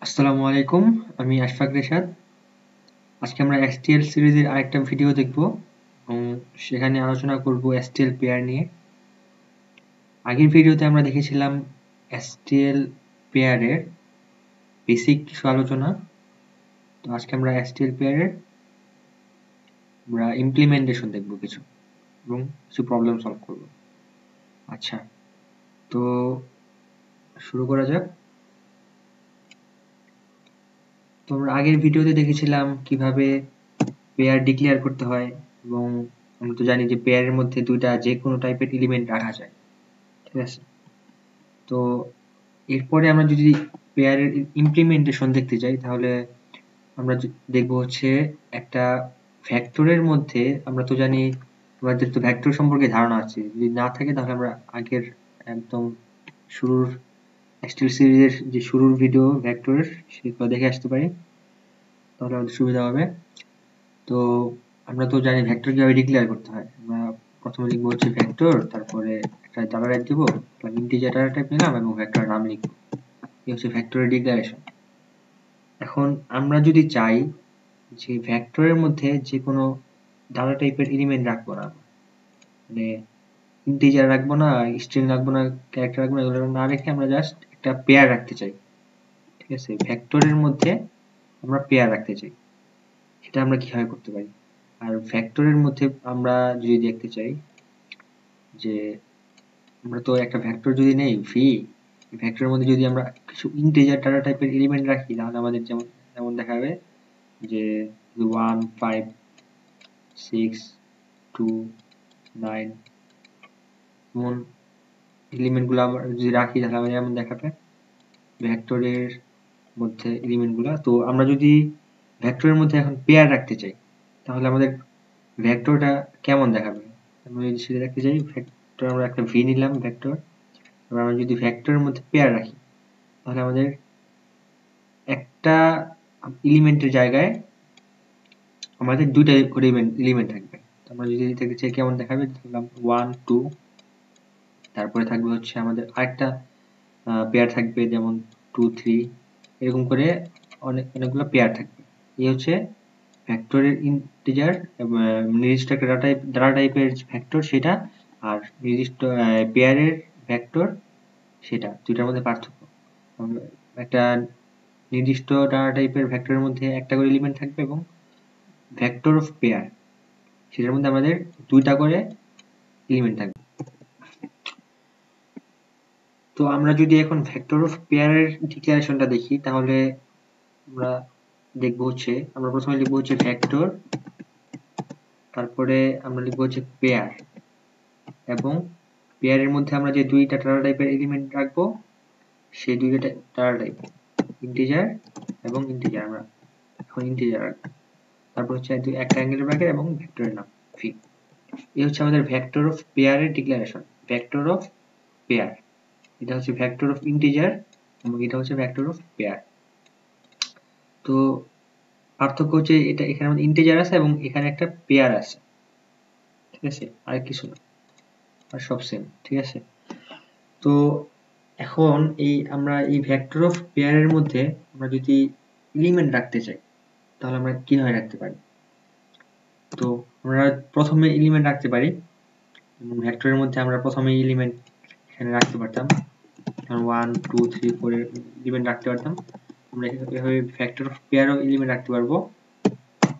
আসসালামু আলাইকুম, আমি আশফাক রেশাদ। আজকে আমরা STL সিরিজের আরেকটা ভিডিও দেখব এবং সেখানে আলোচনা করব STL পেয়ার নিয়ে। আগের ভিডিওতে আমরা দেখেছিলাম STL পেয়ারের বেসিক কিছু আলোচনা। তো আজকে আমরা STL পেয়ারের ইমপ্লিমেন্টেশন দেখব কিছু এবং কিছু প্রবলেম সলভ করব। আচ্ছা, তো শুরু করা যাক। তো আমরা আগের ভিডিওতে দেখেছিলাম কিভাবে পেয়ার ডিক্লেয়ার করতে হয় এবং আমরা তো জানি যে পেয়ারের মধ্যে দুইটা যে কোনো টাইপের এলিমেন্ট রাখা যায়, ঠিক আছে। তো এরপরে আমরা যদি পেয়ারের ইমপ্লিমেন্টেশন দেখতে যাই তাহলে আমরা দেখব হচ্ছে একটা ভেক্টরের মধ্যে আমরা তো জানি আমাদের তো ভেক্টর সম্পর্কে ধারণা আছে, যদি না থাকে তাহলে আমরা আগের একদম শুরুর STL সিরিজের যে শুরুর ভিডিও ভেক্টরের সেগুলো দেখে আসতে পারি, তাহলে আমাদের সুবিধা হবে। তো আমরা তো জানি ভেক্টর কিভাবে ডিক্লেয়ার করতে হয়। আমরা প্রথমে লিখবো হচ্ছে ভেক্টর, তারপরে একটা ডাটা টাইপ দিব, ইন্টিজার ডাটা টাইপ নিলাম এবং ভেক্টরের নাম লিখব। এই হচ্ছে ভেক্টরের ডিক্লারেশন। এখন আমরা যদি চাই যে ভেক্টরের মধ্যে যে কোনো ডাটা টাইপের এলিমেন্ট রাখবো না, মানে ইন্টিজার রাখবো না, স্ট্রিং রাখবো না, ক্যারেক্টার রাখবো না, এগুলো না রেখে আমরা জাস্ট একটা পেয়ার রাখতে চাই, ঠিক আছে। ভেক্টরের মধ্যে আমরা পেয়ার রাখতে চাই, সেটা আমরা কিভাবে করতে পারি। আর ভেক্টরের মধ্যে আমরা যদি দেখতে চাই যে আমরা তো একটা ভেক্টর যদি নেই ভি, ভেক্টরের মধ্যে যদি আমরা কিছু ইন্টিজার ডাটা টাইপের এলিমেন্ট রাখি তাহলে আমাদের যেমন দেখাবে যে 1 5 6 2 9 এমন এলিমেন্ট গুলো আমরা যদি রাখি তাহলে আমাদের এমন দেখাবে ভেক্টরের মধ্যে এলিমেন্ট গুলা। তো আমরা যদি ভেক্টরের মধ্যে এখন পেয়ার রাখতে চাই তাহলে আমাদের ভেক্টরটা কেমন দেখাবে, আমরা যদি সেটা দেখতে চাই। ভেক্টর আমরা একটা ভি নিলাম ভেক্টর, এবার আমরা যদি ভেক্টরের মধ্যে পেয়ার রাখি তাহলে আমাদের একটা এলিমেন্টের জায়গায় আমাদের দুইটা করে এলিমেন্ট থাকবে। আমরা যদি দেখতে চাই কেমন দেখাবে, ধরলাম 1 2, তারপরে থাকবে হচ্ছে আমাদের আরেকটা পেয়ার থাকবে যেমন 2 3, এরকম করে অনেকগুলো পেয়ার থাকবে। এই হচ্ছে ভেক্টরের ইন্টিজার নির্দিষ্ট একটা ডাটা টাইপের ভেক্টর সেটা, আর নির্দিষ্ট পেয়ারের ভেক্টর সেটা, দুইটার মধ্যে পার্থক্য। একটা নির্দিষ্ট ডাটা টাইপের ভেক্টরের মধ্যে একটা করে এলিমেন্ট থাকবে এবং ভেক্টর অফ পেয়ার সেটার মধ্যে আমাদের দুইটা করে এলিমেন্ট থাকবে। তো আমরা যদি এখন ভেক্টর অফ পেয়ারের ডিক্লারেশনটা দেখি তাহলে আমরা দেখবো হচ্ছে আমরা প্রথমে লিখবো হচ্ছে ভেক্টর, তারপরে আমরা লিখবো হচ্ছে পেয়ার, এবং পেয়ারের মধ্যে আমরা যে দুইটা ডাটা টাইপের এলিমেন্ট রাখবো সেই দুইটা ডাটা টাইপ ইন্টিজার এবং ইন্টিজার, আমরা এখন ইন্টিজার রাখবো। তারপর হচ্ছে একটা অ্যাঙ্গেল ব্র্যাকেট এবং ভেক্টরের নাম ভি। এই হচ্ছে আমাদের ভেক্টর অফ পেয়ারের ডিক্লারেশন। ভেক্টর অফ পেয়ার, এটা হচ্ছে ভেক্টর অফ ইন্টিজার এবং এটা হচ্ছে ভেক্টর অফ পেয়ার। তো পার্থক্য হচ্ছে এটা এখানে আমাদের ইন্টিজার আছে এবং এখানে একটা পেয়ার আছে, ঠিক আছে, আর কিছু না, আর সব সেম, ঠিক আছে। তো এখন আমরা এই ভেক্টর অফ পেয়ারের মধ্যে আমরা যদি এলিমেন্ট রাখতে চাই তাহলে আমরা কিভাবে রাখতে পারি। তো আমরা প্রথমে এলিমেন্ট রাখতে পারি এবং ভেক্টরের মধ্যে আমরা প্রথমে এলিমেন্ট এখানে রাখতে পারতাম, 1 2 3 4 এলিমেন্ট রাখতে পারতাম। আমরা এভাবে ভেক্টর অফ পেয়ারও এলিমেন্ট রাখতে পারবো।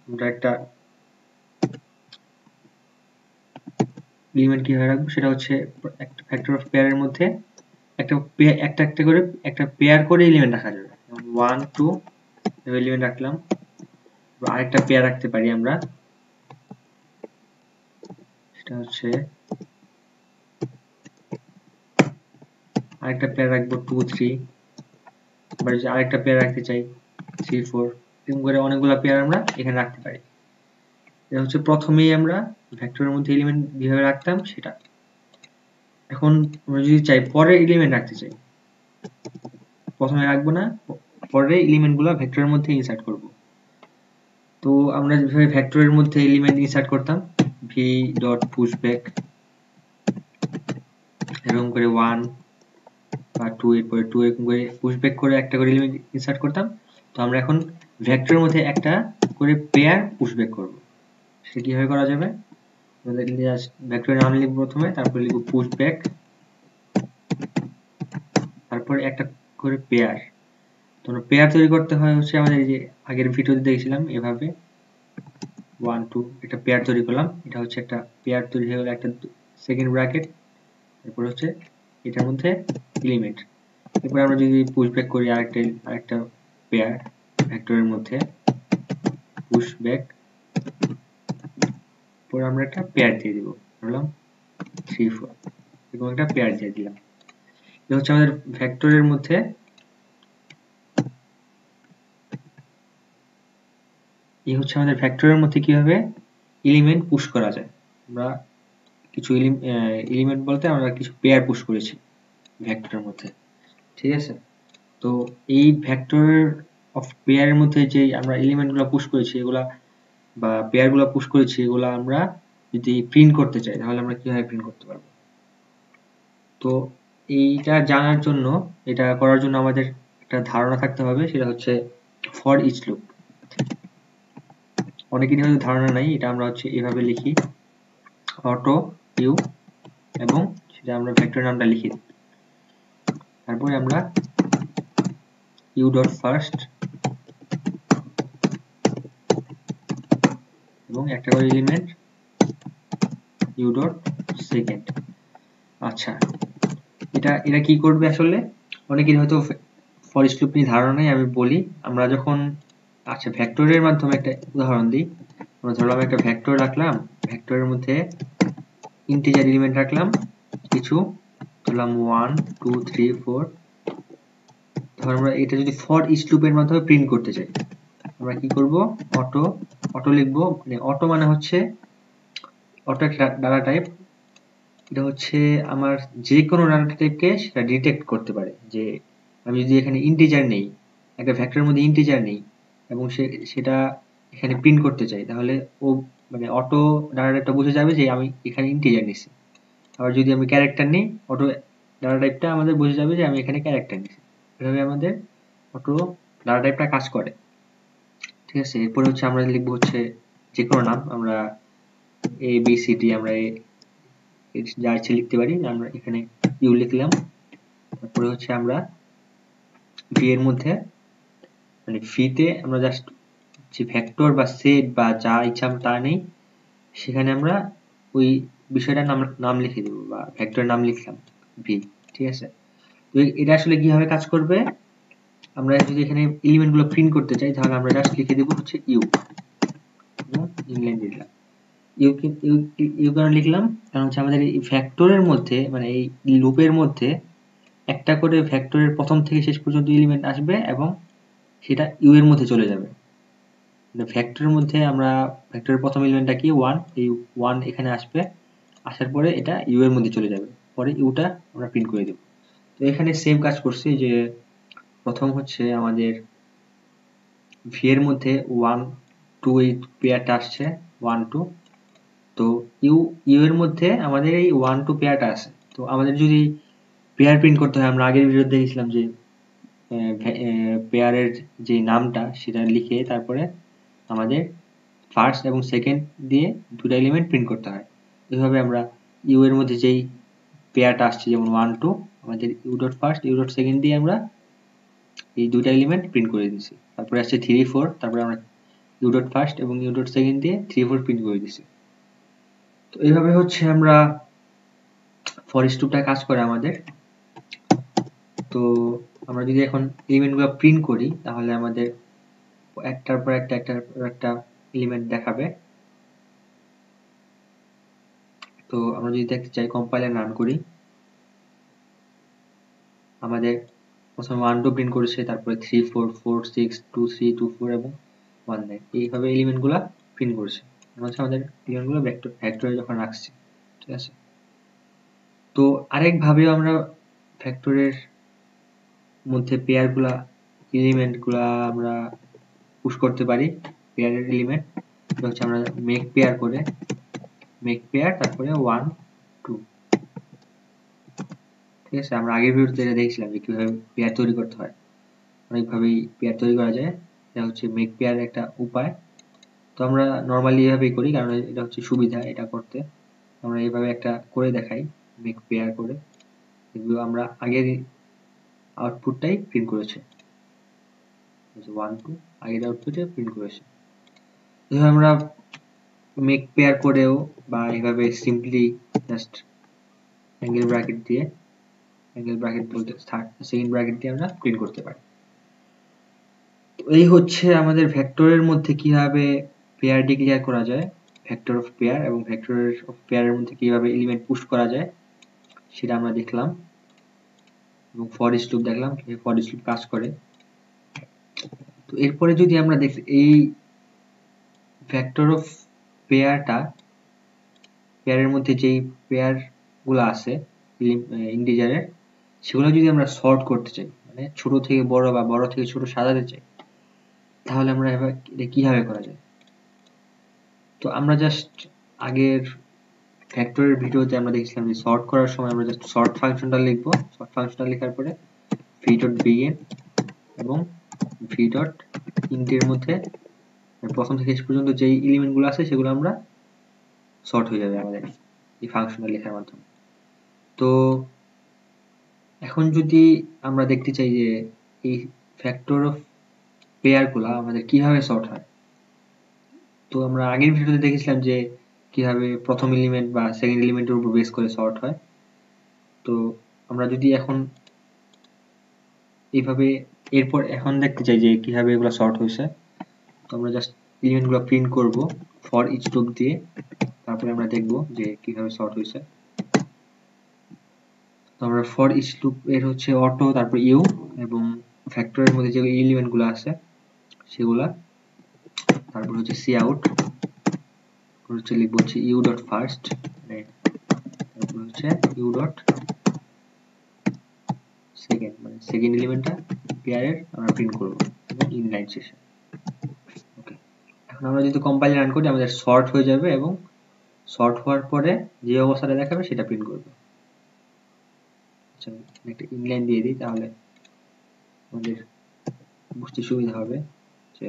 আমরা একটা এলিমেন্ট কিভাবে রাখবো সেটা হচ্ছে একটা ভেক্টর অফ পেয়ারের মধ্যে একটা পেয়ার করে এলিমেন্ট রাখা যাবে। 1 2 এলিমেন্ট রাখলাম, আরেকটা পেয়ার রাখতে পারি আমরা, সেটা হচ্ছে আরেকটা পেয়ার রাখবো 2 3, আবার যদি আরেকটা পেয়ার রাখতে চাই 3 4, এরকম করে অনেকগুলো পেয়ার আমরা এখানে রাখতে পারি। এটা হচ্ছে প্রথমেই আমরা ভেক্টরের মধ্যে এলিমেন্ট যেভাবে রাখতাম সেটা। এখন আমরা যদি চাই পরের এলিমেন্ট রাখতে চাই, প্রথমে রাখবো না, পরের এলিমেন্ট গুলো ভেক্টরের মধ্যে ইনসার্ট করব। তো আমরা যেভাবে ভেক্টরের মধ্যে এলিমেন্ট ইনসার্ট করতাম, ভি ডট পুশব্যাক, এরকম করে 1 বা 2 এর পরে 2 এরকম করে পুশ ব্যাক করে একটা করে এলিমেন্ট ইনসার্ট করতাম। তো আমরা এখন ভেক্টরের মধ্যে একটা করে পেয়ার পুশ ব্যাক করব। সেটা কিভাবে করা যাবে? আমাদের জাস্ট ভেক্টরের নাম লিখব প্রথমে, তারপর লিখব পুশ ব্যাক, তারপর একটা করে পেয়ার। তো পেয়ার তৈরি করতে হয় হচ্ছে আমাদের এই যে আগের ভিডিওতে দেখেছিলাম এভাবে 1 2 একটা পেয়ার তৈরি করলাম। এটা হচ্ছে একটা পেয়ার তৈরি হয়ে গেল, একটা সেকেন্ড ব্র্যাকেট, এরপর হচ্ছে এটার মধ্যে এলিমেন্ট। এরপর আমরা যদি পুশ ব্যাক করি আরেকটা পেয়ার ভেক্টরের মধ্যে পুশ ব্যাক, পরে আমরা একটা পেয়ার দিয়ে দিব, ধরলাম 3 4 এবং একটা পেয়ার দিয়ে দিলাম। এটা হচ্ছে আমাদের ভেক্টরের মধ্যে কিভাবে এলিমেন্ট পুশ করা যায়। আমরা কিছু এলিমেন্ট বলতে আমরা কিছু পেয়ার পুশ করেছি ভেক্টরের মধ্যে, ঠিক আছে? তো এই ভেক্টর অফ পেয়ারের মধ্যে যে আমরা এলিমেন্টগুলো পুশ করেছি এগুলা বা পেয়ারগুলো পুশ করেছি এগুলা আমরা যদি প্রিন্ট করতে চাই তাহলে আমরা কিভাবে প্রিন্ট করতে পারবো? তো এইটা জানার জন্য, এটা করার জন্য আমাদের একটা ধারণা থাকতে হবে, সেটা হচ্ছে ফর ইচ লুপ। অনেকেরই হয়তো ধারণা নাই, এটা আমরা হচ্ছে এভাবে লিখি অটো ইউ এবং সেটা আমরা ভেক্টর নামটা লিখি, তারপরে আমরা ইউ ডট ফার্স্ট এবং একটা করে এলিমেন্ট ইউ ডট সেকেন্ড। আচ্ছা, এটা কি করবে আসলে? অনেকের হয়তো ফর ইচ লুপ নিয়ে ধারণা নেই, আমি বলি। আমরা যখন ভেক্টরের মাধ্যমে একটা উদাহরণ দিই। আমরা ধরলাম একটা ভেক্টর রাখলাম, ভেক্টরের মধ্যে ইন্টিজার এলিমেন্ট রাখলাম কিছু, ধরলাম 1 2 3 4। ধর আমরা এটা যদি ফর ইচ লুপের মাধ্যমে প্রিন্ট করতে চাই, আমরা কি করব? অটো লিখবো। মানে অটো মানে হচ্ছে অটো একটা ডাটা টাইপ। এটা হচ্ছে আমার যে কোনো ডাটা টাইপকে সেটা ডিটেক্ট করতে পারে। যে আমি যদি এখানে ইন্টিজার নেই, একটা ভেক্টরের মধ্যে ইন্টিজার নেই এবং সেটা এখানে প্রিন্ট করতে চাই, তাহলে ও মানে অটো ডাটা টাইপটা বুঝে যাবে যে আমি এখানে ইন্টিজার নিছি। আবার যদি আমি ক্যারেক্টার নিই, অটো ডাটা টাইপটা আমাদের বুঝে যাবে যে আমি এখানে ক্যারেক্টার নিছি। এভাবে আমাদের অটো ডাটা টাইপটা কাজ করে, ঠিক আছে? এরপরে হচ্ছে আমরা লিখবো হচ্ছে যে কোনো নাম, আমরা এ বি সি ডি আমরা যা ইচ্ছে লিখতে পারি। আমরা এখানে ইউ লিখলাম, তারপরে হচ্ছে আমরা ভি এর মধ্যে মানে ভিতে আমরা জাস্ট যে ভেক্টর বা সেট বা যা ইচ্ছা তা নেই, সেখানে আমরা ওই বিষয়টার নাম লিখে দেবো বা ভেক্টরের নাম লিখলাম ভি, ঠিক আছে? তো এটা আসলে কিভাবে কাজ করবে? আমরা যদি এখানে এলিমেন্ট গুলো প্রিন্ট করতে চাই তাহলে আমরা জাস্ট লিখে দেবো হচ্ছে ইউ এবং ইংল্যান্ড দিলাম। ইউ কেন লিখলাম? কারণ হচ্ছে আমাদের এই ভেক্টরের মধ্যে মানে এই লুপের মধ্যে একটা করে ভেক্টরের প্রথম থেকে শেষ পর্যন্ত এলিমেন্ট আসবে এবং সেটা ইউ এর মধ্যে চলে যাবে। ভেক্টরের মধ্যে আমরা ভেক্টরের প্রথম এলিমেন্টটা কি 1, এই 1 এখানে আসবে, আসার পরে এটা ইউ এর মধ্যে চলে যাবে, পরে ইউটা আমরা প্রিন্ট করে দেব। তো এখানে সেম কাজ করছি যে প্রথম হচ্ছে আমাদের ভি এর মধ্যে 1 2 এই পেয়ারটা আসছে 1 2। তো ইউ এর মধ্যে আমাদের এই 1 2 পেয়ারটা আছে। তো আমাদের যদি পেয়ার প্রিন্ট করতে হয়, আমরা আগের ভিডিওতে দেখেছিলাম যে পেয়ারের যে নামটা সেটা লিখে তারপরে আমাদের ফার্স্ট এবং সেকেন্ড দিয়ে দুটো এলিমেন্ট প্রিন্ট করতে হয়। এইভাবে আমরা ইউ এর মধ্যে যেই পেয়ারটা আসছে যেমন 1 2, আমাদের U dot first U dot second দিয়ে আমরা এই দুটো এলিমেন্ট প্রিন্ট করে দিচ্ছি। তারপরে আসছে 3 4, তারপরে আমরা ইউ ডট ফার্স্ট এবং ইউ ডট সেকেন্ড দিয়ে 3 4 প্রিন্ট করে দিচ্ছি। তো এইভাবে হচ্ছে আমরা ফর ইচ লুপটা কাজ করে আমাদের। তো আমরা যদি এখন এলিমেন্টগুলো প্রিন্ট করি তাহলে আমাদের একটার পর একটা এলিমেন্ট দেখাবে। তো আমরা যদি দেখতে চাই, কম্পাইলার রান করি, আমাদের প্রথমে 1 2 প্রিন্ট করেছে, তারপরে 3 4 4 6 2 3 2 4 এবং 1 9 এইভাবে এলিমেন্টগুলো প্রিন্ট করেছে। হচ্ছে আমাদের এলিমেন্টগুলো ভেক্টরে যখন রাখছি, ঠিক আছে? তো আরেকভাবেও আমরা ভেক্টরের মধ্যে এলিমেন্টগুলা আমরা পুশ করতে পারি। পেয়ারের এলিমেন্ট হচ্ছে আমরা মেক পেয়ার করে তারপরে 1 2, ঠিক আছে, আমরা আগের ভিডিওতে এটা দেখছিলাম যে কিভাবে পেয়ার তৈরি করতে হয়। অনেকভাবেই পেয়ার তৈরি করা যায়, এটা হচ্ছে মেক পেয়ার একটা উপায়। তো আমরা নর্মালি এভাবেই করি, কারণ এটা হচ্ছে সুবিধা এটা করতে। আমরা এইভাবে একটা করে দেখাই, মেক পেয়ার করে। এগুলো আমরা আগের আউটপুটটাই প্রিন্ট করেছে, 1 2 আগের আউটপুটে প্রিন্ট করেছে। এভাবে আমরা মেক পেয়ার করেও বা এইভাবে সিম্পলি জাস্ট অ্যাঙ্গেল ব্র্যাকেট দিয়ে, অ্যাঙ্গেল ব্র্যাকেট বলতে সেকেন্ড ব্র্যাকেট দিয়ে আমরা প্রিন্ট করতে পারি। তো এই হচ্ছে আমাদের ভেক্টরের মধ্যে কিভাবে পেয়ার ডিক্লেয়ার করা যায়, ভেক্টর অফ পেয়ার, এবং ভেক্টর অফ পেয়ারের মধ্যে কিভাবে এলিমেন্ট পুশ করা যায় সেটা আমরা দেখলাম, এবং ফর ইচ লুপ দেখলাম কিভাবে ফর ইচ লুপ কাজ করে। তো এরপরে যদি আমরা দেখি এই ভেক্টর অফ পেয়ারের মধ্যে যেই পেয়ার গুলো আছে ইন্টিজারের, সেগুলো যদি আমরা সর্ট করতে চাই, মানে ছোট থেকে বড় বা বড় থেকে ছোট সাজাতে চাই, তাহলে আমরা এটা কিভাবে করা যায়। তো আমরা জাস্ট আগের ভেক্টরের ভিডিওতে আমরা দেখছিলাম যে সর্ট করার সময় আমরা জাস্ট সর্ট ফাংশনটা লিখবো। সর্ট ফাংশনটা লেখার পরে v.begin এবং v.int এর মধ্যে প্রথম থেকে শেষ পর্যন্ত যেই এলিমেন্ট গুলো আছে সেগুলো আমরা সর্ট হয়ে যাবে আমাদের এই ফাংশনটা লেখার মাধ্যমে। তো এখন যদি আমরা দেখতে চাই যে এই ভেক্টর অফ পেয়ার গুলা আমাদের কিভাবে সর্ট হয়, তো আমরা আগের ভিডিওতে দেখেছিলাম যে কিভাবে প্রথম এলিমেন্ট বা সেকেন্ড এলিমেন্টের উপর বেস করে সর্ট হয়। তো আমরা যদি এখন এইভাবে এরপর এখন দেখতে চাই যে কিভাবে এগুলো সর্ট হয়েছে, তো আমরা জাস্ট এলিমেন্টগুলো প্রিন্ট করব ফর ইচ লুপ দিয়ে, তারপরে আমরা দেখব যে কিভাবে সর্ট হয়েছে। তো আমরা ফর ইচ লুপ এর হচ্ছে অটো, তারপর ইউ, এবং ভেক্টরের মধ্যে যে এলিমেন্টগুলো আছে সেগুলা, তারপর হচ্ছে সি আউট, হচ্ছে লিখবো হচ্ছে ইউ ডট ফার্স্ট, তারপর হচ্ছে ইউ ডট সেকেন্ড, মানে সেকেন্ড এলিমেন্টটা পেয়ারের আমরা প্রিন্ট করব ইনলাইন শেষে। ওকে, এখন আমরা যদি কম্পাইল রান করি আমাদের সর্ট হয়ে যাবে, এবং সর্ট হওয়ার পরে যে অবস্থাটা দেখাবে সেটা প্রিন্ট করবে। আচ্ছা, একটা ইনলাইন দিয়ে দিই তাহলে আমাদের বুঝতে সুবিধা হবে যে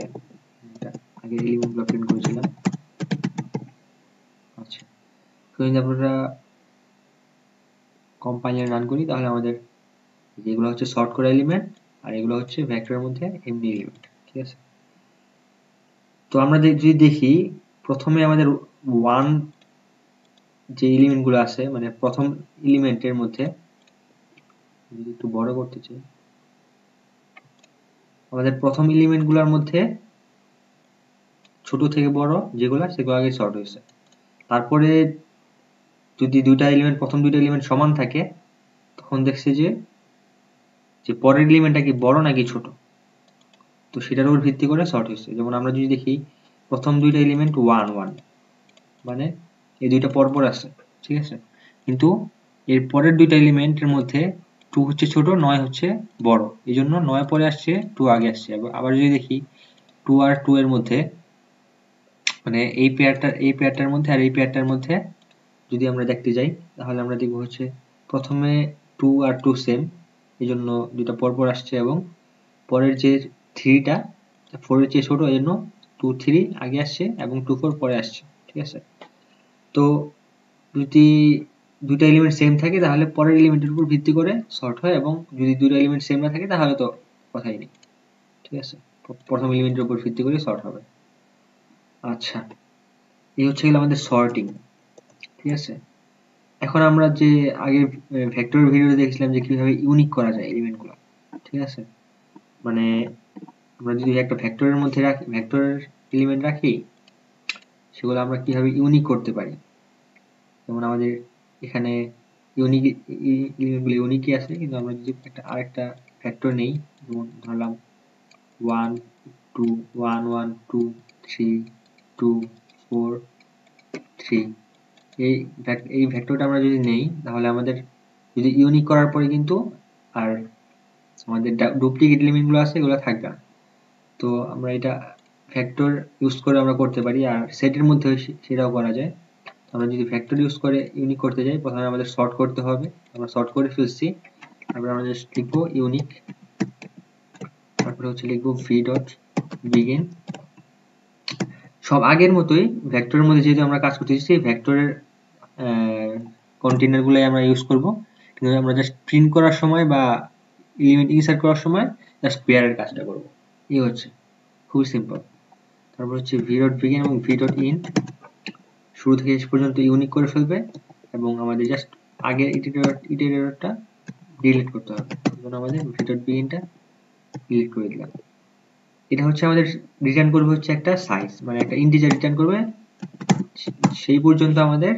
আগে এলিমেন্টগুলো প্রিন্ট করেছিলাম। আচ্ছা, যদি আমরা কম্পাইল রান করি তাহলে আমাদের যেগুলো হচ্ছে সর্ট করা এলিমেন্ট, আর এগুলো হচ্ছে ভেক্টরের মধ্যে এমনি এলিমেন্ট। ঠিক আছে, তো আমরা যদি দেখি প্রথমে আমাদের 1 যে এলিমেন্টগুলো আছে, মানে প্রথম এলিমেন্টের মধ্যে, যদি একটু বড় করতে চাই, আমাদের প্রথম এলিমেন্টগুলোর মধ্যে ছোট থেকে বড় যেগুলো সেগুলো আগে সর্ট হয়েছে। তারপরে যদি প্রথম দুইটা এলিমেন্ট সমান থাকে, তখন দেখছে যে পরের এলিমেন্টটা কি বড় নাকি ছোট, তো সেটার উপর ভিত্তি করে সর্ট হয়েছে। যেমন আমরা যদি দেখি প্রথম দুইটা এলিমেন্ট 1 1, মানে এই দুইটা পরপর আছে, ঠিক আছে, কিন্তু এর পরের দুইটা এলিমেন্টের মধ্যে 2 হচ্ছে ছোট, 9 হচ্ছে বড়, এই জন্য 9 পরে আসছে 2 আগে আসছে। আবার যদি দেখি 2 আর 2 এর মধ্যে, মানে এই পেয়ারটার মধ্যে আর এই পেয়ারটার মধ্যে যদি আমরা দেখতে যাই, তাহলে আমরা দেখব হচ্ছে প্রথমে 2 আর 2 সেম, এই জন্য দুইটা পরপর আসছে, এবং পরের যে 3টা 4 এর চেয়ে ছোট, এই জন্য 2 3 আগে আসছে এবং 2 4 পরে আসছে। ঠিক আছে, তো যদি দুইটা এলিমেন্ট সেম থাকে তাহলে পরের এলিমেন্টের উপর ভিত্তি করে সর্ট হয়, এবং যদি দুইটা এলিমেন্ট সেম না থাকে তাহলে তো কথাই নেই। ঠিক আছে, প্রথম এলিমেন্টের উপর ভিত্তি করে সর্ট হবে। আচ্ছা, এই হচ্ছে গেল আমাদের সর্টিং। ঠিক আছে, এখন আমরা যে আগের ভেক্টরের ভিডিওতে দেখছিলাম যে কিভাবে ইউনিক করা যায় এলিমেন্টগুলো। ঠিক আছে, মানে আমরা যদি একটা ভেক্টরের মধ্যে রাখি, ভেক্টরের এলিমেন্ট রাখি, সেগুলো আমরা কিভাবে ইউনিক করতে পারি। যেমন আমাদের এখানে ইউনিক এলিমেন্টগুলো ইউনিকই আছে, কিন্তু আমরা যদি আরেকটা ভেক্টর নেই, যেমন ধরলাম 1 2 1 1 2 3 2 4 3, এই ভেক্টরটা আমরা যদি নেই, তাহলে আমাদের যদি ইউনিক করার পরে কিন্তু আর আমাদের ডুপ্লিকেট এলিমেন্টগুলো আছে এগুলো থাকবে না। তো আমরা এটা ভেক্টর ইউজ করে আমরা করতে পারি, আর সেটের মধ্যে সেটাও করা যায়। আমরা যদি ভেক্টর ইউজ করে ইউনিক করতে যাই, প্রথমে আমাদের সর্ট করতে হবে, আমরা সর্ট করে ফেলছি, তারপরে আমরা জাস্ট লিখবো ইউনিক, তারপরে হচ্ছে লিখবো v.begin। সব আগের মতোই ভেক্টরের মধ্যে যেহেতু আমরা কাজ করতেছি সেই ভেক্টরের কন্টেইনার গুলাই আমরা ইউজ করব, কিন্তু আমরা জাস্ট প্রিন্ট করার সময় বা এলিমেন্ট ইনসার্ট করার সময় জাস্ট পেয়ারের কাজটা করব। এই হচ্ছে খুবই সিম্পল। তারপর হচ্ছে v.begin এবং v.end শুরু থেকে শেষ পর্যন্ত ইউনিক করে ফেলবে এবং আমাদের জাস্ট আগের ইটারেটরটা ডিলিট করতে হবে। এজন্য আমাদের v.beginটা ডিলিট করে দিলাম। এটা হচ্ছে আমাদের রিটার্ন করবে হচ্ছে একটা সাইজ, মানে একটা ইন্টিজার রিটার্ন করবে, সেই পর্যন্ত আমাদের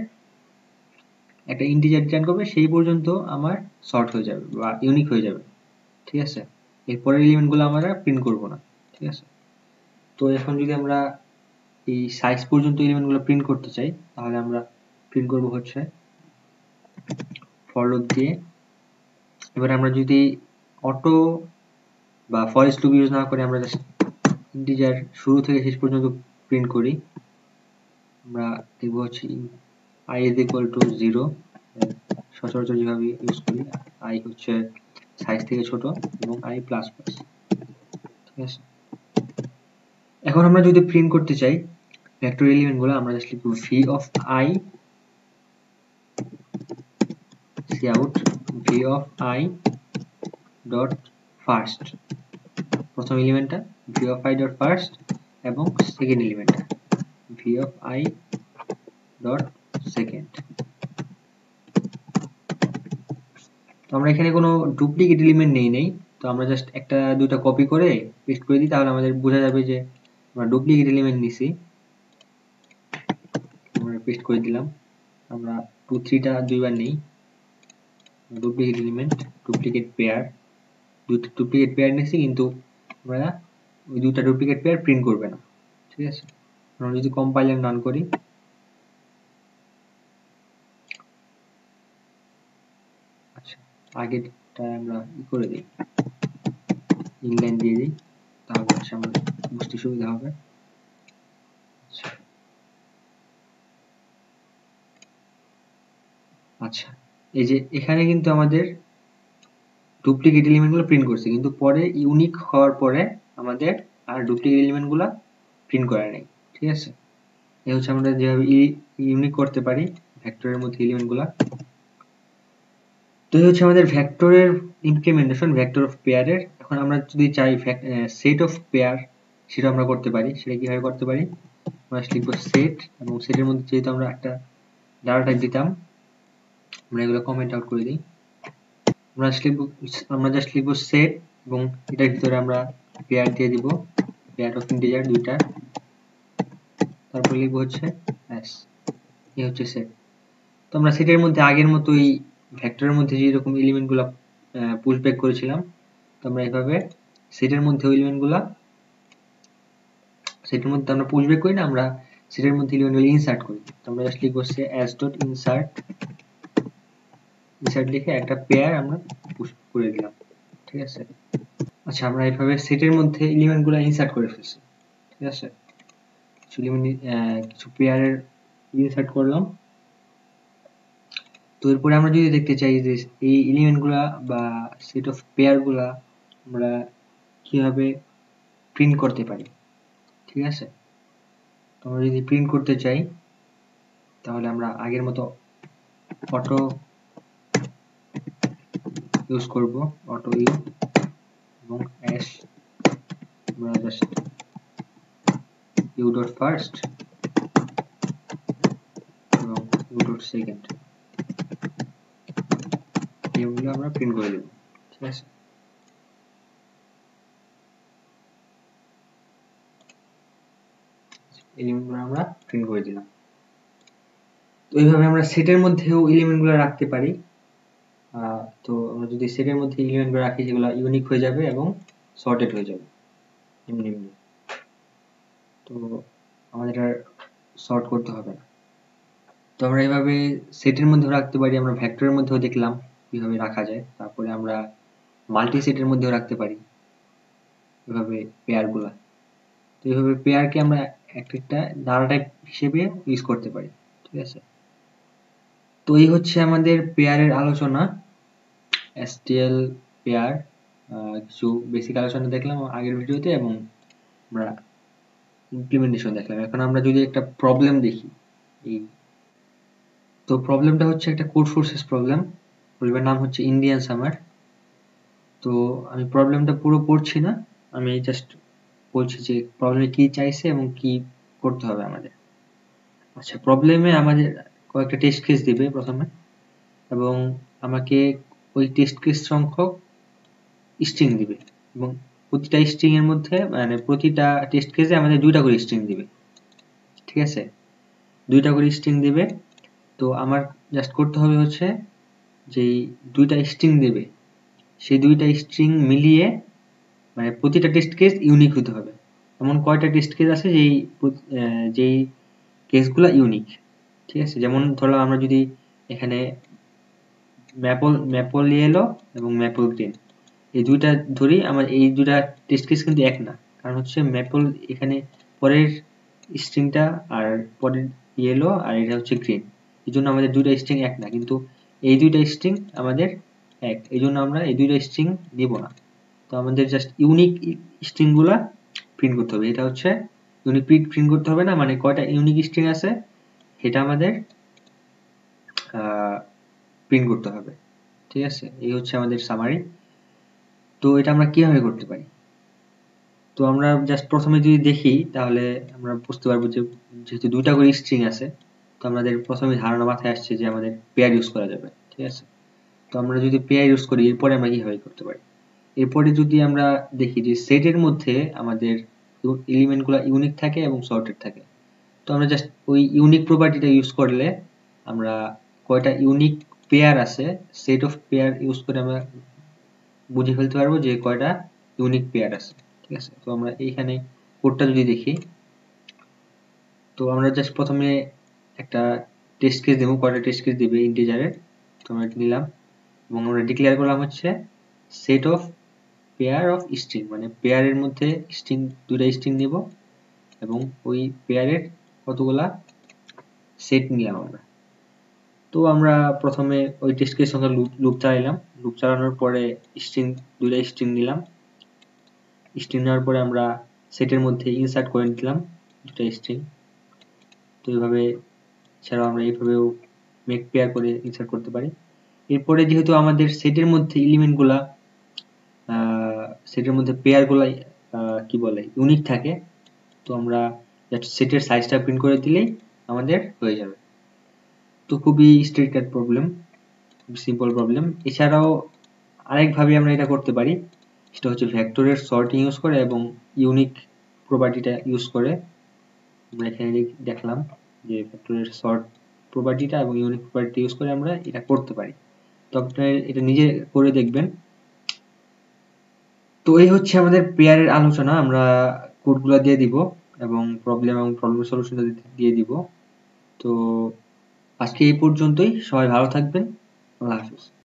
একটা ইন্টিজার রিটার্ন করবে, সেই পর্যন্ত আমার সর্ট হয়ে যাবে বা ইউনিক হয়ে যাবে। ঠিক আছে, এরপরের এলিমেন্টগুলো আমরা প্রিন্ট করব না। ঠিক আছে, তো এখন যদি আমরা এই সাইজ পর্যন্ত এলিমেন্টগুলো প্রিন্ট করতে চাই তাহলে আমরা প্রিন্ট করব হচ্ছে ফর লুপ দিয়ে। এবার আমরা যদি অটো বা ফর ইচ লুপ ইউজ না করে আমরা জাস্ট ইন্টিজার শুরু থেকে শেষ পর্যন্ত প্রিন্ট করি, আমরা দেখব হচ্ছে i is equal to 0, সচরাচর যেভাবে ইউজ করি, i হচ্ছে সাইজ থেকে ছোট এবং i প্লাস প্লাস। ঠিক আছে, এখন আমরা যদি প্রিন্ট করতে চাই ভেক্টর এলিমেন্টগুলো, আমরা জাস্ট লিখব v of i cout v of i dot first, প্রথম এলিমেন্টটা v of i dot first এবং second এলিমেন্টটা v of i dot second। তো আমরা এখানে কোনো ডুপ্লিকেট এলিমেন্ট নেই, তো আমরা জাস্ট একটা দুইটা কপি করে পেস্ট করে দিই, তাহলে আমাদের বোঝা যাবে যে আমরা ডুপ্লিকেট এলিমেন্ট নিছি। আমরা পেস্ট করে দিলাম, আমরা 2 3টা দুইবার নেই, ডুপ্লিকেট এলিমেন্ট ডুপ্লিকেট পেয়ার, দুটো ডুপ্লিকেট পেয়ার নিছি, কিন্তু আমরা ওই দুটো ডুপ্লিকেট পেয়ার প্রিন্ট করবে না। ঠিক আছে, আমরা যদি কম্পাইল এন্ড রান করি, আচ্ছা আগেরটা আমরা করে দিই, ইনলাইন দিয়ে দিই, তাহলে হচ্ছে আমাদের বুঝতে সুবিধা হবে। আচ্ছা, এই যে এখানে কিন্তু আমাদের ডুপ্লিকেট এলিমেন্টগুলো প্রিন্ট করছে, কিন্তু পরে ইউনিক হওয়ার পরে আমাদের আর ডুপ্লিকেট এলিমেন্টগুলো প্রিন্ট করা নেই। ঠিক আছে, এই হচ্ছে আমরা যেভাবে ইউনিক করতে পারি ভেক্টরের মধ্যে এলিমেন্টগুলো। তো এই হচ্ছে আমাদের ভেক্টরের ইমপ্লিমেন্টেশন ভেক্টর অফ পেয়ারের। এখন আমরা যদি চাই সেট অফ পেয়ার, সেটা আমরা করতে পারি। সেটা কিভাবে করতে পারি, আমরা লিখব সেট, এবং সেটের মধ্যে যেহেতু আমরা একটা ডাটা টাইপ দিতাম, আমরা এগুলো কমেন্ট আউট করে দিই। আমরা জাস্ট লিখব সেট এবং এটার ভিতরে আমরা পেয়ার দিয়ে দিব, পেয়ার অফ ইন্টিজার দুইটা, তারপর লিখব হচ্ছে এস, এই হচ্ছে সেট। তো আমরা সেটের মধ্যে আগের মতোই ভেক্টরের মধ্যে যেরকম এলিমেন্টগুলো পুশ ব্যাক করেছিলাম, তো আমরা এইভাবে সেটের মধ্যে ওই এলিমেন্টগুলো, সেটের মধ্যে আমরা পুশ ব্যাক করি না, আমরা সেটের মধ্যে এলিমেন্টগুলো ইনসার্ট করি। তো আমরা জাস্ট লিখব as dot insert, ইনসার্ট লিখে একটা পেয়ার আমরা পুশ করে দিলাম। ঠিক আছে, আচ্ছা আমরা এইভাবে সেটের মধ্যে এলিমেন্টগুলো ইনসার্ট করে ফেলছি। ঠিক আছে, কিছু পেয়ারের ইনসার্ট করলাম। তো এরপরে আমরা যদি দেখতে চাই যে এই এলিমেন্টগুলা বা সেট অফ পেয়ারগুলা আমরা কিভাবে প্রিন্ট করতে পারি। ঠিক আছে, তো আমরা যদি প্রিন্ট করতে চাই তাহলে আমরা আগের মতো অটো ইউজ করব, অটো ইউ এবং অ্যাশ, আমরা জাস্ট ইউ ডট ফার্স্ট এবং ইউ ডট সেকেন্ড এগুলো আমরা প্রিন্ট করে দেব। ঠিক আছে, এলিমেন্টগুলো আমরা প্রিন্ট করে দিলাম। তো এইভাবে আমরা সেটের মধ্যেও এলিমেন্টগুলো রাখতে পারি। তো আমরা যদি সেটের মধ্যে এলিমেন্টগুলো রাখি, যেগুলো ইউনিক হয়ে যাবে এবং সর্টেড হয়ে যাবে এমনি এমনি, তো আমাদের আর সর্ট করতে হবে না। তো আমরা এইভাবে সেটের মধ্যেও রাখতে পারি, আমরা ভেক্টরের মধ্যেও দেখলাম কিভাবে রাখা যায়। তারপরে আমরা মাল্টি সেটের মধ্যেও রাখতে পারি এভাবে পেয়ারগুলা। তো এইভাবে পেয়ারকে আমরা একটা ডাটা টাইপ হিসেবে ইউজ করতে পারি। ঠিক আছে, তো এই হচ্ছে আমাদের পেয়ারের আলোচনা। STL পেয়ার কিছু বেসিক আলোচনা দেখলাম আগের ভিডিওতে এবং আমরা ইমপ্লিমেন্টেশন দেখলাম। এখন আমরা যদি একটা প্রবলেম দেখি, তো প্রবলেমটা হচ্ছে একটা কোড ফোর্সেস প্রবলেম। প্রবলেমের নাম হচ্ছে ইন্ডিয়ান সামার। তো আমি প্রবলেমটা পুরো পড়ছি না, আমি জাস্ট বলছি যে প্রবলেমে কি চাইছে এবং কি করতে হবে আমাদের। আচ্ছা, প্রবলেমে আমাদের কয়েকটা টেস্ট কেস দিবে প্রথমে, এবং আমাকে ওই টেস্ট কেস সংখ্যক স্ট্রিং দিবে, এবং প্রতিটা স্ট্রিং এর মধ্যে মানে প্রতিটা টেস্ট কেসে আমাদের 2টা করে স্ট্রিং দিবে। ঠিক আছে, 2টা করে স্ট্রিং দিবে। তো আমার জাস্ট করতে হবে হচ্ছে যে 2টা স্ট্রিং দেবে, সেই 2টা স্ট্রিং মিলিয়ে মানে প্রতিটা টেস্ট কেস ইউনিক হতে হবে। এমন কয়টা টেস্ট কেস আছে যেই কেসগুলো ইউনিক। ঠিক আছে, যেমন ধরলাম আমরা যদি এখানে ম্যাপল ইয়েলো এবং ম্যাপল গ্রিন এই দুইটা ধরি, আমার এই দুইটা টেস্ট কেস কিন্তু এক না, কারণ হচ্ছে ম্যাপল এখানে পরের স্ট্রিংটা আর পরের ইয়েলো আর এটা হচ্ছে গ্রিন, এই জন্য আমাদের দুইটা স্ট্রিং এক না, কিন্তু এই দুইটা স্ট্রিং আমাদের এক, এই জন্য আমরা এই দুইটা স্ট্রিং নিব না। তো আমাদের জাস্ট ইউনিক স্ট্রিং গুলা প্রিন্ট করতে হবে। এটা হচ্ছে ইউনিক প্রিন্ট করতে হবে না, মানে কয়টা ইউনিক স্ট্রিং আছে এটা আমাদের প্রিন্ট করতে হবে। ঠিক আছে, এই হচ্ছে আমাদের সামারি। তো এটা আমরা কিভাবে করতে পারি? তো আমরা জাস্ট প্রথমে যদি দেখি তাহলে আমরা বুঝতে পারবো যে যেহেতু 2টা করে স্ট্রিং আছে, তো আমাদের প্রথমে ধারণা মাথায় আসছে যে আমাদের পেয়ার ইউজ করা যাবে। ঠিক আছে, তো আমরা যদি পেয়ার ইউজ করি এরপরে আমরা কিভাবে করতে পারি? এরপরে যদি আমরা দেখি যে সেটের মধ্যে আমাদের এলিমেন্টগুলো ইউনিক থাকে এবং সর্টেড থাকে, তো আমরা জাস্ট ওই ইউনিক প্রপার্টিটা ইউজ করলে আমরা কয়টা ইউনিক পেয়ার আছে সেট অফ পেয়ার ইউজ করে আমরা বুঝে ফেলতে পারবো যে কয়টা ইউনিক পেয়ার আছে। ঠিক আছে, তো আমরা এইখানে কোডটা যদি দেখি, তো আমরা জাস্ট প্রথমে একটা টেস্ট কেস দেবো, কয়টা টেস্ট কেস দিবে ইন্টিজারের, তো আমরা এটা নিলাম এবং আমরা ডিক্লেয়ার করলাম হচ্ছে set of pair of string, মানে পেয়ারের মধ্যে স্ট্রিং 2টা স্ট্রিং নিব এবং ওই পেয়ারের কতগুলা সেট নিলাম আমরা। তো আমরা প্রথমে ওই টেস্ট কেস সঙ্গে লুপ চালাইলাম, লুপ চালানোর পরে স্ট্রিং 2টা স্ট্রিং নিলাম, স্ট্রিং নেওয়ার পরে আমরা সেটের মধ্যে ইনসার্ট করে দিলাম 2টা স্ট্রিং। তো এইভাবে ছাড়াও আমরা এইভাবেও মেক পেয়ার করে ইনসার্ট করতে পারি। এরপরে যেহেতু আমাদের সেটের মধ্যে এলিমেন্টগুলা সেটের মধ্যে পেয়ারগুলা কি বলে ইউনিক থাকে, তো আমরা সেটের সাইজটা প্রিন্ট করে দিলেই আমাদের হয়ে যাবে। তো খুবই স্ট্রেটকাট প্রবলেম, সিম্পল প্রবলেম। এছাড়াও আরেকভাবে আমরা এটা করতে পারি, সেটা হচ্ছে ভেক্টরের সর্টিং ইউজ করে এবং ইউনিক প্রপার্টিটা ইউজ করে। আমরা এখানে দেখলাম যে ভেক্টরের সর্ট প্রপার্টিটা এবং ইউনিক প্রপার্টি ইউজ করে আমরা এটা করতে পারি। তো আপনারা এটা নিজে করে দেখবেন। তো এই হচ্ছে আমাদের পেয়ারের আলোচনা, আমরা কোডগুলো দিয়ে দিব এবং প্রবলেম সলিউশন দিয়ে দিব। তো আজকে এই পর্যন্তই, সবাই ভালো থাকবেন, আল্লাহ হাফেজ।